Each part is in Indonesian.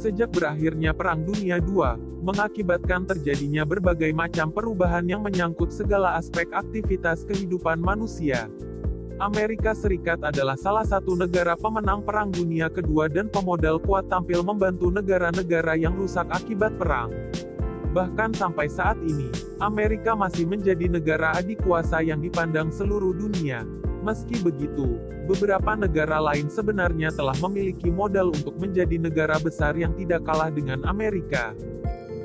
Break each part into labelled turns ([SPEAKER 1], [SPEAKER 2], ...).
[SPEAKER 1] Sejak berakhirnya Perang Dunia II, mengakibatkan terjadinya berbagai macam perubahan yang menyangkut segala aspek aktivitas kehidupan manusia. Amerika Serikat adalah salah satu negara pemenang Perang Dunia Kedua dan pemodal kuat tampil membantu negara-negara yang rusak akibat perang. Bahkan sampai saat ini, Amerika masih menjadi negara adikuasa yang dipandang seluruh dunia. Meski begitu, beberapa negara lain sebenarnya telah memiliki modal untuk menjadi negara besar yang tidak kalah dengan Amerika.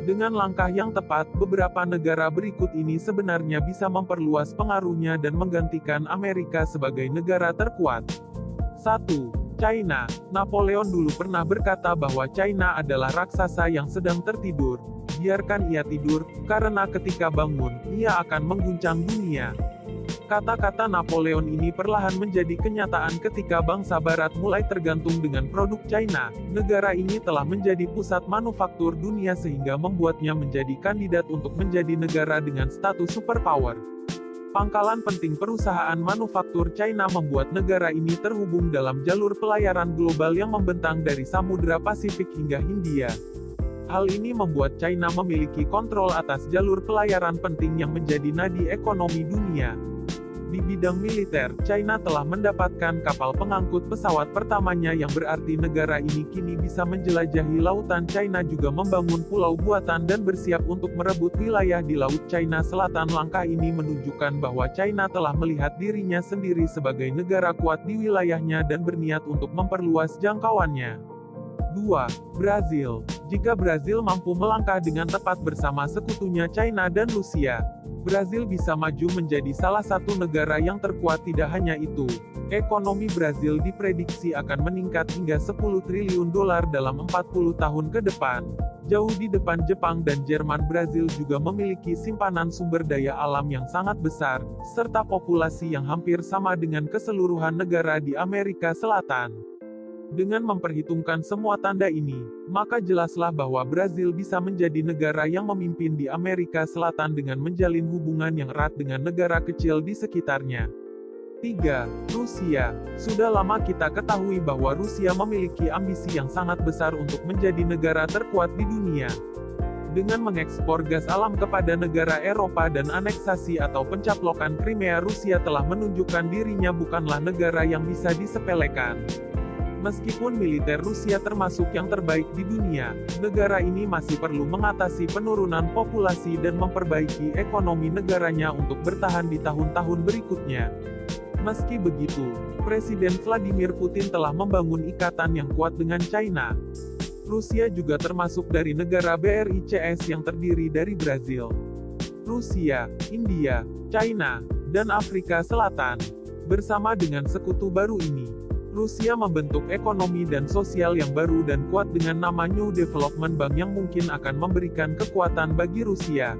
[SPEAKER 1] Dengan langkah yang tepat, beberapa negara berikut ini sebenarnya bisa memperluas pengaruhnya dan menggantikan Amerika sebagai negara terkuat. 1. China. Napoleon dulu pernah berkata bahwa China adalah raksasa yang sedang tertidur. Biarkan ia tidur, karena ketika bangun, ia akan mengguncang dunia. Kata-kata Napoleon ini perlahan menjadi kenyataan ketika bangsa Barat mulai tergantung dengan produk China. Negara ini telah menjadi pusat manufaktur dunia sehingga membuatnya menjadi kandidat untuk menjadi negara dengan status superpower. Pangkalan penting perusahaan manufaktur China membuat negara ini terhubung dalam jalur pelayaran global yang membentang dari Samudra Pasifik hingga Hindia. Hal ini membuat China memiliki kontrol atas jalur pelayaran penting yang menjadi nadi ekonomi dunia. Di bidang militer, China telah mendapatkan kapal pengangkut pesawat pertamanya yang berarti negara ini kini bisa menjelajahi lautan. China juga membangun pulau buatan dan bersiap untuk merebut wilayah di Laut China Selatan. Langkah ini menunjukkan bahwa China telah melihat dirinya sendiri sebagai negara kuat di wilayahnya dan berniat untuk memperluas jangkauannya. 2. Brazil. Jika Brazil mampu melangkah dengan tepat bersama sekutunya China dan Rusia, Brazil bisa maju menjadi salah satu negara yang terkuat. Tidak hanya itu, ekonomi Brazil diprediksi akan meningkat hingga 10 triliun dolar dalam 40 tahun ke depan. Jauh di depan Jepang dan Jerman, Brazil juga memiliki simpanan sumber daya alam yang sangat besar, serta populasi yang hampir sama dengan keseluruhan negara di Amerika Selatan. Dengan memperhitungkan semua tanda ini, maka jelaslah bahwa Brazil bisa menjadi negara yang memimpin di Amerika Selatan dengan menjalin hubungan yang erat dengan negara kecil di sekitarnya. 3. Rusia. Sudah lama kita ketahui bahwa Rusia memiliki ambisi yang sangat besar untuk menjadi negara terkuat di dunia. Dengan mengekspor gas alam kepada negara Eropa dan aneksasi atau pencaplokan Crimea, Rusia telah menunjukkan dirinya bukanlah negara yang bisa disepelekan. Meskipun militer Rusia termasuk yang terbaik di dunia, negara ini masih perlu mengatasi penurunan populasi dan memperbaiki ekonomi negaranya untuk bertahan di tahun-tahun berikutnya. Meski begitu, Presiden Vladimir Putin telah membangun ikatan yang kuat dengan China. Rusia juga termasuk dari negara BRICS yang terdiri dari Brazil, Rusia, India, China, dan Afrika Selatan. Bersama dengan sekutu baru ini, Rusia membentuk ekonomi dan sosial yang baru dan kuat dengan nama New Development Bank yang mungkin akan memberikan kekuatan bagi Rusia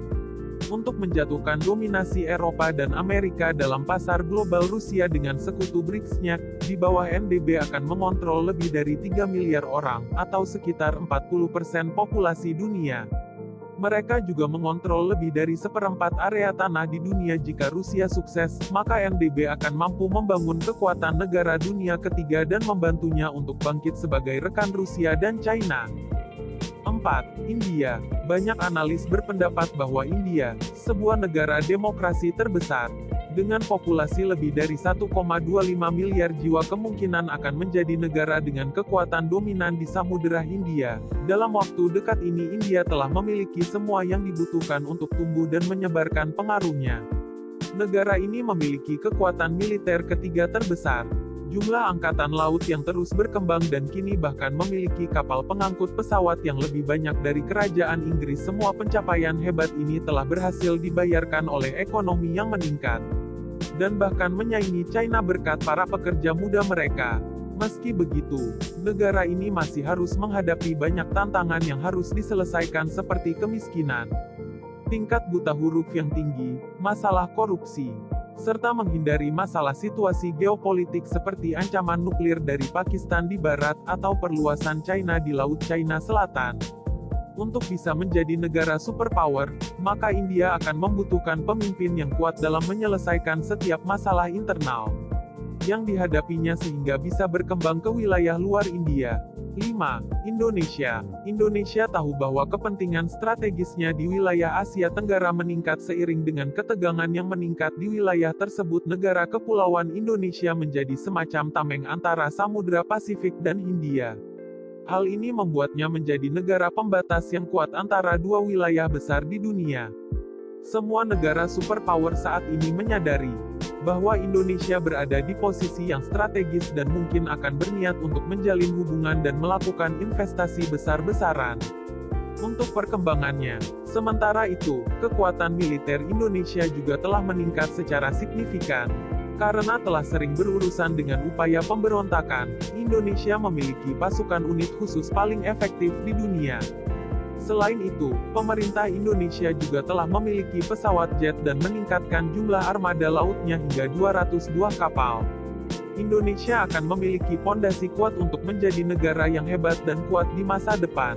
[SPEAKER 1] untuk menjatuhkan dominasi Eropa dan Amerika dalam pasar global. Rusia dengan sekutu BRICS-nya, di bawah NDB akan mengontrol lebih dari 3 miliar orang, atau sekitar 40% populasi dunia. Mereka juga mengontrol lebih dari seperempat area tanah di dunia. Jika Rusia sukses, maka NDB akan mampu membangun kekuatan negara dunia ketiga dan membantunya untuk bangkit sebagai rekan Rusia dan China. 4. India. Banyak analis berpendapat bahwa India, sebuah negara demokrasi terbesar, dengan populasi lebih dari 1,25 miliar jiwa, kemungkinan akan menjadi negara dengan kekuatan dominan di Samudera Hindia. Dalam waktu dekat ini India telah memiliki semua yang dibutuhkan untuk tumbuh dan menyebarkan pengaruhnya. Negara ini memiliki kekuatan militer ketiga terbesar, jumlah angkatan laut yang terus berkembang dan kini bahkan memiliki kapal pengangkut pesawat yang lebih banyak dari kerajaan Inggris. Semua pencapaian hebat ini telah berhasil dibayarkan oleh ekonomi yang meningkat, dan bahkan menyaingi China berkat para pekerja muda mereka. Meski begitu, negara ini masih harus menghadapi banyak tantangan yang harus diselesaikan seperti kemiskinan, tingkat buta huruf yang tinggi, masalah korupsi, serta menghindari masalah situasi geopolitik seperti ancaman nuklir dari Pakistan di barat atau perluasan China di Laut China Selatan. Untuk bisa menjadi negara superpower, maka India akan membutuhkan pemimpin yang kuat dalam menyelesaikan setiap masalah internal yang dihadapinya sehingga bisa berkembang ke wilayah luar India. 5. 5. Indonesia. Indonesia tahu bahwa kepentingan strategisnya di wilayah Asia Tenggara meningkat seiring dengan ketegangan yang meningkat di wilayah tersebut. Negara kepulauan Indonesia menjadi semacam tameng antara Samudra Pasifik dan Hindia. Hal ini membuatnya menjadi negara pembatas yang kuat antara dua wilayah besar di dunia. Semua negara superpower saat ini menyadari bahwa Indonesia berada di posisi yang strategis dan mungkin akan berniat untuk menjalin hubungan dan melakukan investasi besar-besaran untuk perkembangannya. Sementara itu, kekuatan militer Indonesia juga telah meningkat secara signifikan. Karena telah sering berurusan dengan upaya pemberontakan, Indonesia memiliki pasukan unit khusus paling efektif di dunia. Selain itu, pemerintah Indonesia juga telah memiliki pesawat jet dan meningkatkan jumlah armada lautnya hingga 202 kapal. Indonesia akan memiliki fondasi kuat untuk menjadi negara yang hebat dan kuat di masa depan.